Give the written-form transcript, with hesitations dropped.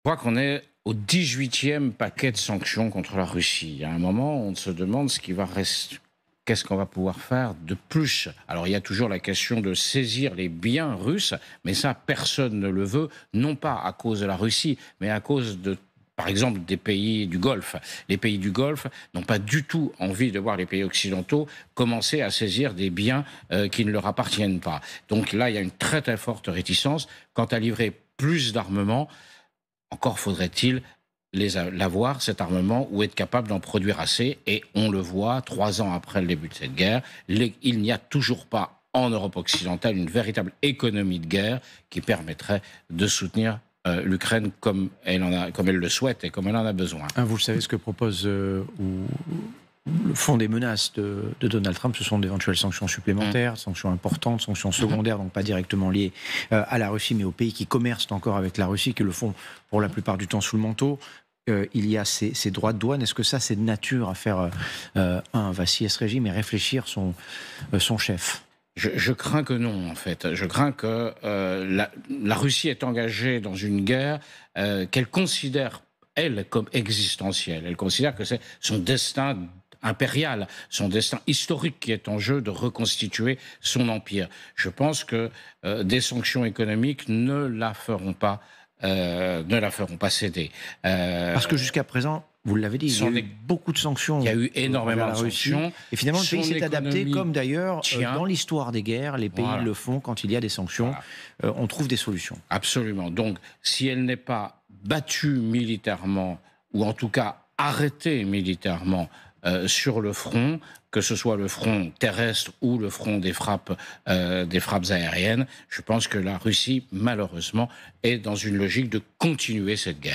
Je crois qu'on est au 18e paquet de sanctions contre la Russie. Il y a un moment, on se demande ce qui va rester. Qu'est-ce qu'on va pouvoir faire de plus? Alors, il y a toujours la question de saisir les biens russes, mais ça, personne ne le veut, non pas à cause de la Russie, mais à cause de, par exemple, des pays du Golfe. Les pays du Golfe n'ont pas du tout envie de voir les pays occidentaux commencer à saisir des biens qui ne leur appartiennent pas. Donc là, il y a une très très forte réticence quant à livrer plus d'armement. Encore faudrait-il l'avoir, cet armement, ou être capable d'en produire assez. Et on le voit, 3 ans après le début de cette guerre, il n'y a toujours pas en Europe occidentale une véritable économie de guerre qui permettrait de soutenir l'Ukraine comme elle le souhaite et comme elle en a besoin. Vous le savez, ce que propose le fond des menaces de Donald Trump, ce sont d'éventuelles sanctions supplémentaires, sanctions importantes, sanctions secondaires, donc pas directement liées à la Russie, mais aux pays qui commercent encore avec la Russie, qui le font pour la plupart du temps sous le manteau. Il y a ces droits de douane. Est-ce que ça, c'est de nature à faire vaciller ce régime et réfléchir son chef? Je crains que non, en fait. Je crains que la Russie est engagée dans une guerre qu'elle considère, elle, comme existentielle. Elle considère que c'est son destin impérial, son destin historique qui est en jeu de reconstituer son empire. Je pense que des sanctions économiques ne la feront pas céder. Parce que jusqu'à présent, vous l'avez dit, il y a eu beaucoup de sanctions. Il y a eu énormément de sanctions. Et finalement, le pays s'est adapté, comme d'ailleurs, dans l'histoire des guerres, les pays le font quand il y a des sanctions. On trouve des solutions. Absolument. Donc, si elle n'est pas battue militairement, ou en tout cas arrêtée militairement sur le front, que ce soit le front terrestre ou le front des frappes aériennes, je pense que la Russie, malheureusement, est dans une logique de continuer cette guerre.